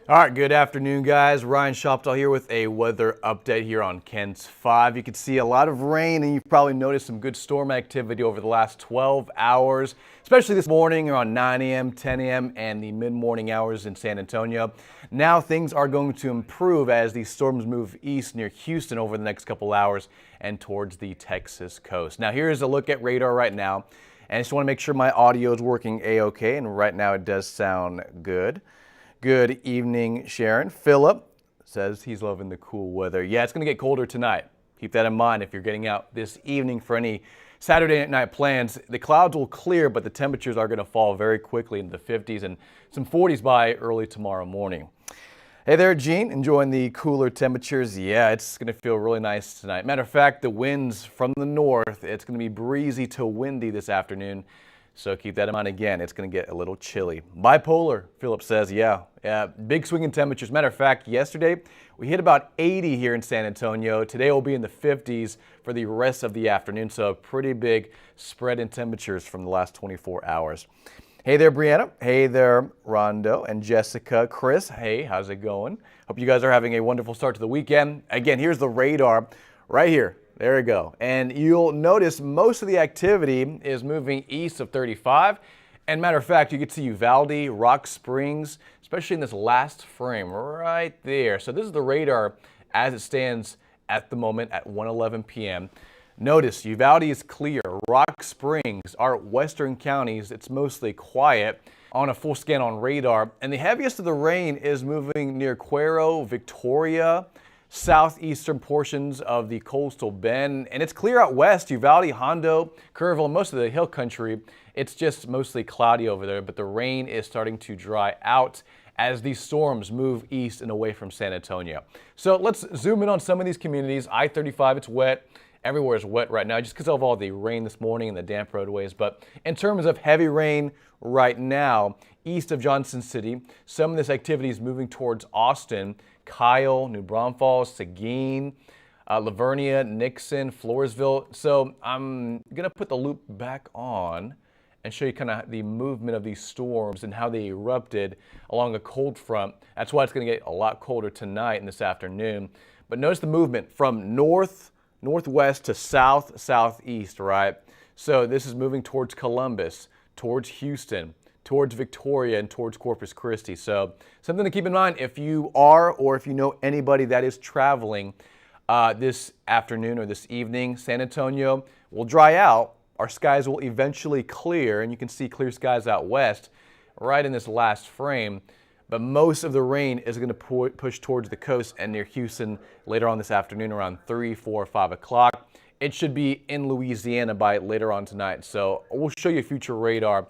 All right, good afternoon, guys. Ryan Shoptaugh here with a weather update here on Kent's 5. You can see a lot of rain, and you've probably noticed some good storm activity over the last 12 hours, especially this morning around 9 a.m., 10 a.m., and the mid-morning hours in San Antonio. Now things are going to improve as these storms move east near Houston over the next couple hours and towards the Texas coast. Now here's a look at radar right now, and I just want to make sure my audio is working a-okay, and right now it does sound good. Good evening, Sharon. Philip says he's loving the cool weather. Yeah, it's going to get colder tonight. Keep that in mind if you're getting out this evening for any Saturday night plans. The clouds will clear, but the temperatures are going to fall very quickly into the 50s and some 40s by early tomorrow morning. Hey there, Gene. Enjoying the cooler temperatures? Yeah, it's going to feel really nice tonight. Matter of fact, the winds from the north, it's going to be breezy to windy this afternoon. So keep that in mind. Again, it's going to get a little chilly. Bipolar, Philip says, yeah, big swing in temperatures. Matter of fact, yesterday we hit about 80 here in San Antonio. Today will be in the 50s for the rest of the afternoon. So a pretty big spread in temperatures from the last 24 hours. Hey there, Brianna. Hey there, Rondo and Jessica. Chris, hey, how's it going? Hope you guys are having a wonderful start to the weekend. Again, here's the radar right here. There we go. And you'll notice most of the activity is moving east of 35. And matter of fact, you can see Uvalde, Rock Springs, especially in this last frame right there. So this is the radar as it stands at the moment at 1:11 p.m. Notice Uvalde is clear. Rock Springs, our western counties, it's mostly quiet on a full scan on radar. And the heaviest of the rain is moving near Cuero, Victoria, southeastern portions of the coastal bend, and it's clear out west, Uvalde, Hondo, Kerrville, most of the hill country. It's just mostly cloudy over there, but the rain is starting to dry out as these storms move east and away from San Antonio. So let's zoom in on some of these communities. I-35, it's wet. Everywhere is wet right now just because of all the rain this morning and the damp roadways. But in terms of heavy rain right now, east of Johnson City, some of this activity is moving towards Austin, Kyle, New Braunfels, Seguin, Lavernia, Nixon, Floresville. So I'm going to put the loop back on and show you kind of the movement of these storms and how they erupted along a cold front. That's why it's going to get a lot colder tonight and this afternoon. But notice the movement from northwest to southeast, right? So this is moving towards Columbus, towards Houston, towards Victoria, and towards Corpus Christi. So something to keep in mind if you are or if you know anybody that is traveling this afternoon or this evening. San Antonio will dry out. Our skies will eventually clear, and you can see clear skies out west right in this last frame. But most of the rain is going to push towards the coast and near Houston later on this afternoon around 3, 4, 5 o'clock. It should be in Louisiana by later on tonight. So we'll show you future radar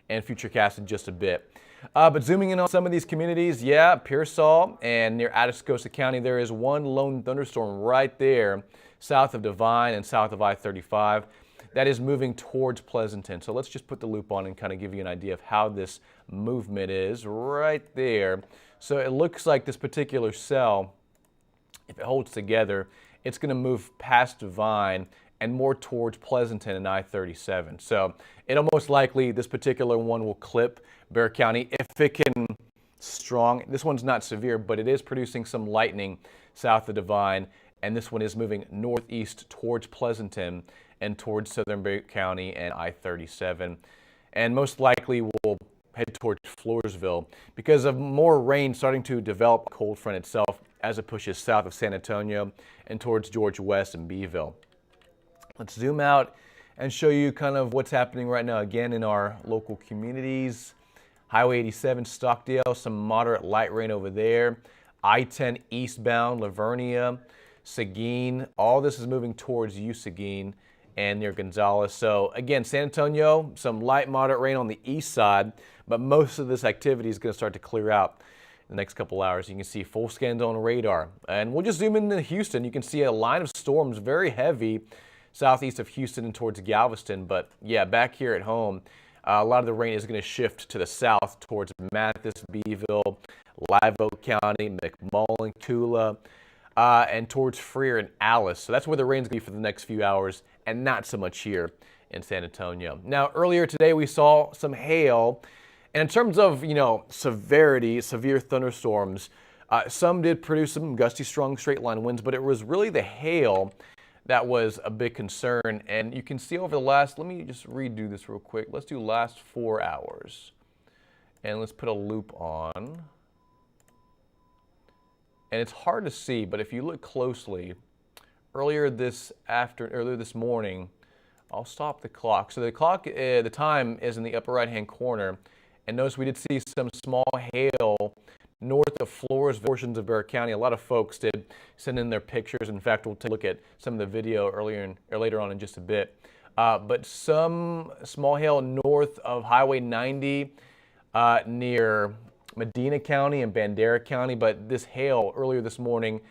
and futurecast in just a bit. But zooming in on some of these communities, yeah, Pearsall and near Atascosa County, there is one lone thunderstorm right there south of Divine and south of I-35 that is moving towards Pleasanton. So let's just put the loop on and kind of give you an idea of how this movement is right there. So it looks like this particular cell, if it holds together, it's going to move past Divine and more towards Pleasanton and I-37. So it'll most likely, this particular one will clip Bexar County if it can strong. This one's not severe, but it is producing some lightning south of Divine, and this one is moving northeast towards Pleasanton and towards southern Bexar County and I-37. And most likely will head towards Floresville because of more rain starting to develop cold front itself as it pushes south of San Antonio and towards George West and Beeville. Let's zoom out and show you kind of what's happening right now again in our local communities. Highway 87 Stockdale, some moderate light rain over there. I-10 eastbound Lavernia, Seguin, all this is moving towards Seguin and near Gonzales. So again, San Antonio, some light moderate rain on the east side, but most of this activity is going to start to clear out in the next couple hours. You can see full scans on radar. And we'll just zoom into Houston. You can see a line of storms very heavy southeast of Houston and towards Galveston. But yeah, back here at home, a lot of the rain is going to shift to the south towards Mathis, Beeville, Live Oak County, McMullen, Tula, and towards Freer and Alice. So that's where the rain's going to be for the next few hours and not so much here in San Antonio. Now, earlier today we saw some hail And in terms of, severity, severe thunderstorms, some did produce some gusty, strong straight line winds, but it was really the hail that was a big concern. And you can see over the last, let me just redo this real quick. Let's do last 4 hours. And let's put a loop on. And it's hard to see, but if you look closely, earlier this morning, I'll stop the clock. So the clock, the time is in the upper right-hand corner. And notice we did see some small hail north of Floresville, portions of Bexar County. A lot of folks did send in their pictures. In fact, we'll take a look at some of the video later on in just a bit. But some small hail north of Highway 90 near Medina County and Bandera County. But this hail earlier this morning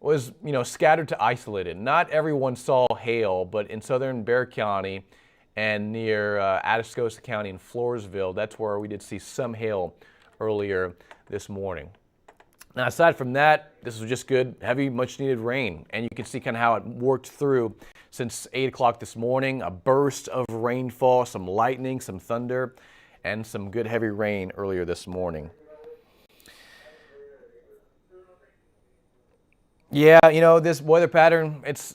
was, scattered to isolated. Not everyone saw hail, but in southern Bexar County and near Atascosa County and Floresville, that's where we did see some hail earlier this morning. Now, aside from that, this was just good, heavy, much-needed rain, and you can see kind of how it worked through since 8 o'clock this morning. A burst of rainfall, some lightning, some thunder, and some good heavy rain earlier this morning. Yeah, this weather pattern, it's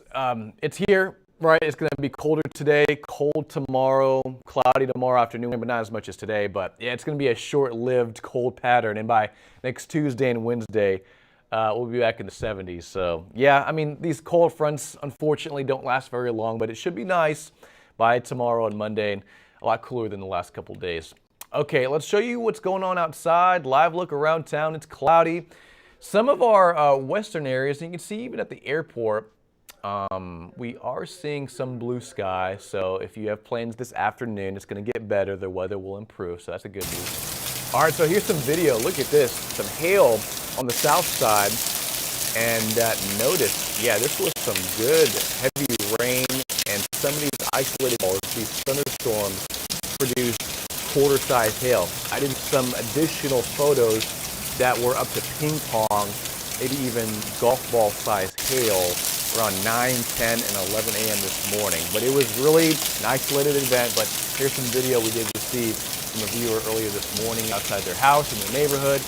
here. Right, it's going to be colder today, cold tomorrow, cloudy tomorrow afternoon, but not as much as today. But yeah, it's going to be a short-lived cold pattern, and by next Tuesday and Wednesday, we'll be back in the 70s. So yeah, I mean, these cold fronts unfortunately don't last very long, but it should be nice by tomorrow and Monday, and a lot cooler than the last couple days. Okay, let's show you what's going on outside. Live look around town. It's cloudy. Some of our western areas, and you can see even at the airport, we are seeing some blue sky, so if you have plans this afternoon, it's going to get better. The weather will improve, so that's a good news. All right, so here's some video. Look at this. Some hail on the south side, and notice, yeah, this was some good heavy rain, and some of these isolated balls, these thunderstorms, produced quarter-size hail. I did some additional photos that were up to ping pong, maybe even golf ball size hail around 9, 10, and 11 a.m. this morning. But it was really an isolated event, but here's some video we did receive from a viewer earlier this morning outside their house in their neighborhood.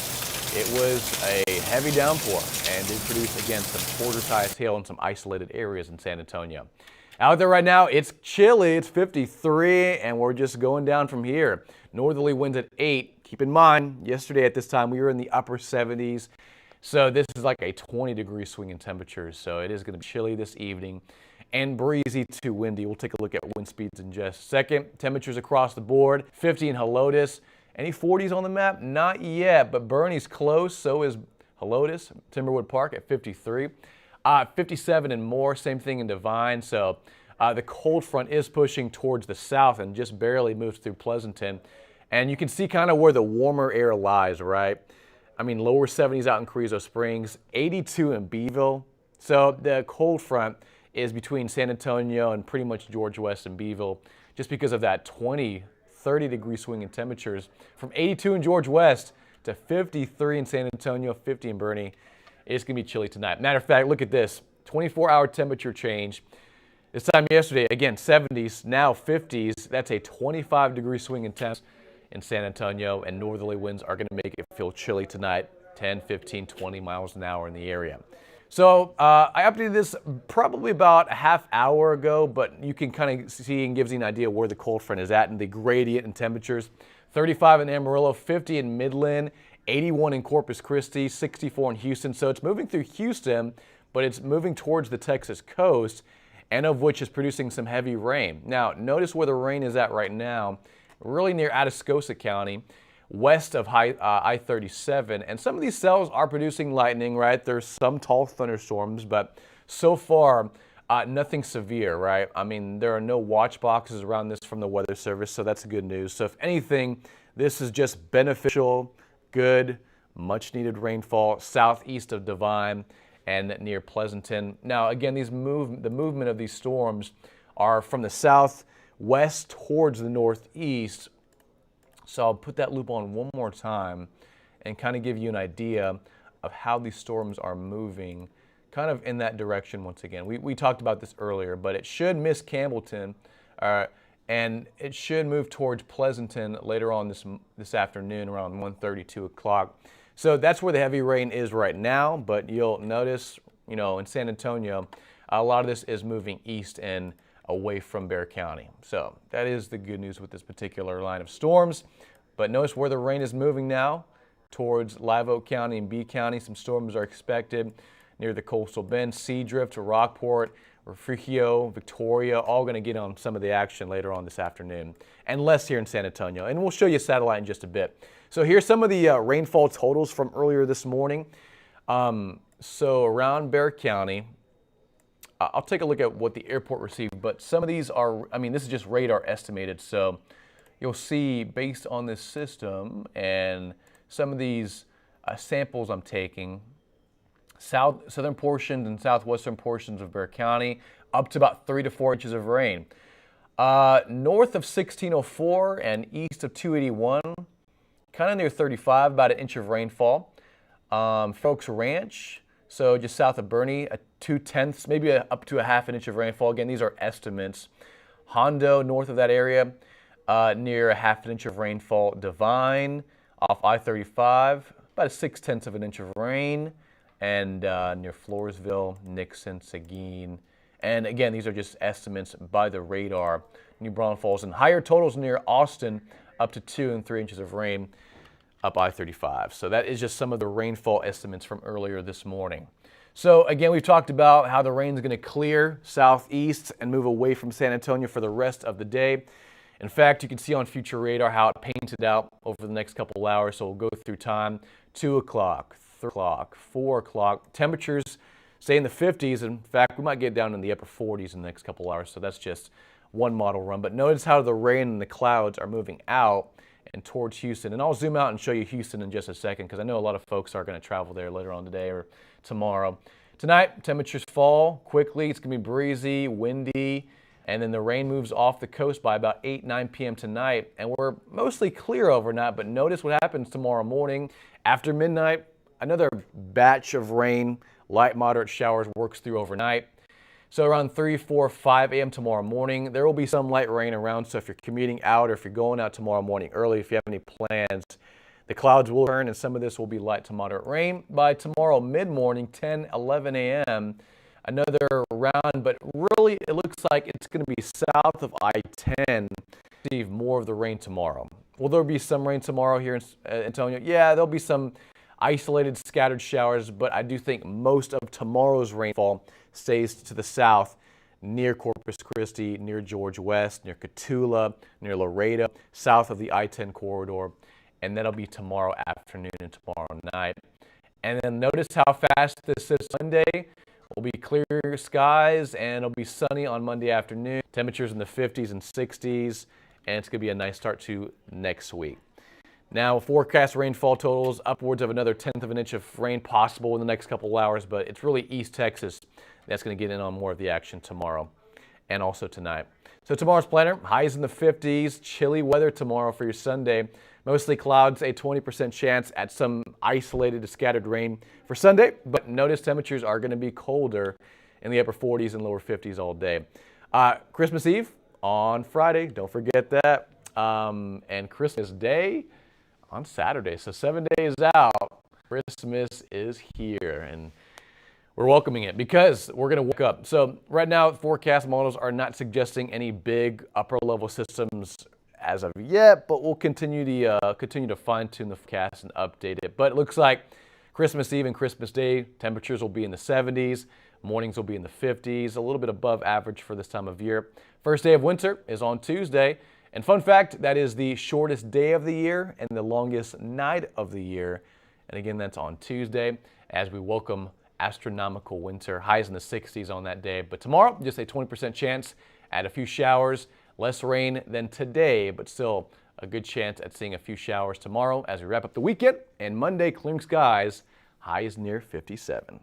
It was a heavy downpour and did produce, again, some quarter-size hail in some isolated areas in San Antonio. Out there right now, it's chilly. It's 53, and we're just going down from here. Northerly winds at 8. Keep in mind, yesterday at this time, we were in the upper 70s. So this is like a 20-degree swing in temperatures. So it is going to be chilly this evening and breezy to windy. We'll take a look at wind speeds in just a second. Temperatures across the board, 50 in Helotes. Any 40s on the map? Not yet, but Bernie's close. So is Helotes, Timberwood Park at 53. 57 and more, same thing in Divine. So the cold front is pushing towards the south and just barely moves through Pleasanton. And you can see kind of where the warmer air lies, right? I mean, lower 70s out in Carrizo Springs, 82 in Beeville. So the cold front is between San Antonio and pretty much George West and Beeville, just because of that 20, 30-degree swing in temperatures. From 82 in George West to 53 in San Antonio, 50 in Bernie. It's going to be chilly tonight. Matter of fact, look at this. 24-hour temperature change. This time yesterday, again, 70s, now 50s. That's a 25-degree swing in temps in San Antonio, and northerly winds are going to make it feel chilly tonight, 10, 15, 20 miles an hour in the area. So I updated this probably about a half hour ago, but you can kind of see and gives you an idea where the cold front is at and the gradient in temperatures. 35 in Amarillo, 50 in Midland, 81 in Corpus Christi, 64 in Houston. So it's moving through Houston, but it's moving towards the Texas coast, and of which is producing some heavy rain. Now, notice where the rain is at right now, really near Atascosa County, west of I-37. And some of these cells are producing lightning, right? There's some tall thunderstorms, but so far, nothing severe, right? I mean, there are no watch boxes around this from the Weather Service, so that's good news. So if anything, this is just beneficial, good, much-needed rainfall southeast of Divine and near Pleasanton. Now, again, the movement of these storms are from the southwest towards the northeast. So I'll put that loop on one more time and kind of give you an idea of how these storms are moving kind of in that direction once again. We talked about this earlier, but it should miss Campbellton and it should move towards Pleasanton later on this afternoon around 1:30, 2 o'clock. So that's where the heavy rain is right now, but you'll notice, in San Antonio, a lot of this is moving east and away from Bexar County. So that is the good news with this particular line of storms. But notice where the rain is moving now towards Live Oak County and B County. Some storms are expected near the coastal bend, Seadrift to Rockport, Refugio, Victoria, all going to get on some of the action later on this afternoon, and less here in San Antonio. And we'll show you satellite in just a bit. So here's some of the rainfall totals from earlier this morning. So around Bexar County, I'll take a look at what the airport received, but some of these are, this is just radar estimated. So you'll see based on this system and some of these samples I'm taking, southern portions and southwestern portions of Bexar County, up to about 3 to 4 inches of rain. North of 1604 and east of 281, kind of near 35, about 1 inch of rainfall. Folks Ranch, so just south of Bernie, 2/10, maybe up to 1/2 inch of rainfall. Again, these are estimates. Hondo, north of that area, near 1/2 inch of rainfall. Divine, off I-35, about 6/10 of an inch of rain. And near Floresville, Nixon, Seguin. And again, these are just estimates by the radar. New Braunfels and higher totals near Austin, up to 2 and 3 inches of rain up I-35. So that is just some of the rainfall estimates from earlier this morning. So again, we've talked about how the rain is going to clear southeast and move away from San Antonio for the rest of the day. In fact, you can see on future radar how it paints it out over the next couple hours. So we'll go through time, 2 o'clock, 3 o'clock, 4 o'clock. Temperatures stay in the 50s. In fact, we might get down in the upper 40s in the next couple hours. So that's just one model run. But notice how the rain and the clouds are moving out and towards Houston. And I'll zoom out and show you Houston in just a second, because I know a lot of folks are going to travel there later on today or tomorrow. Tonight, temperatures fall quickly. It's going to be breezy, windy, and then the rain moves off the coast by about 8, 9 p.m. tonight. And we're mostly clear overnight, but notice what happens tomorrow morning. After midnight, another batch of rain, light, moderate showers works through overnight. So around 3, 4, 5 a.m. tomorrow morning, there will be some light rain around. So if you're commuting out or if you're going out tomorrow morning early, if you have any plans, the clouds will turn and some of this will be light to moderate rain. By tomorrow mid-morning, 10, 11 a.m., another round, but really it looks like it's going to be south of I-10. Receive more of the rain tomorrow. Will there be some rain tomorrow here in Antonio? Yeah, there'll be some isolated scattered showers, but I do think most of tomorrow's rainfall stays to the south, near Corpus Christi, near George West, near Cotulla, near Laredo, south of the I-10 corridor, and that'll be tomorrow afternoon and tomorrow night. And then notice how fast this is. Monday will be clear skies and it'll be sunny on Monday afternoon. Temperatures in the 50s and 60s, and it's going to be a nice start to next week. Now, forecast rainfall totals upwards of another 1/10 of an inch of rain possible in the next couple of hours, but it's really East Texas that's going to get in on more of the action tomorrow and also tonight. So tomorrow's planner, highs in the 50s, chilly weather tomorrow for your Sunday. Mostly clouds, a 20% chance at some isolated scattered rain for Sunday, but notice temperatures are going to be colder in the upper 40s and lower 50s all day. Christmas Eve on Friday, don't forget that, and Christmas Day on Saturday. So 7 days out, Christmas is here, and we're welcoming it because we're going to wake up. So right now, forecast models are not suggesting any big upper level systems as of yet, but we'll continue to fine-tune the forecast and update it. But it looks like Christmas Eve and Christmas Day, temperatures will be in the 70s, mornings will be in the 50s, a little bit above average for this time of year. First day of winter is on Tuesday. And fun fact, that is the shortest day of the year and the longest night of the year. And again, that's on Tuesday as we welcome astronomical winter, highs in the 60s on that day. But tomorrow, just a 20% chance at a few showers, less rain than today, but still a good chance at seeing a few showers tomorrow as we wrap up the weekend. And Monday, clearing skies, highs near 57.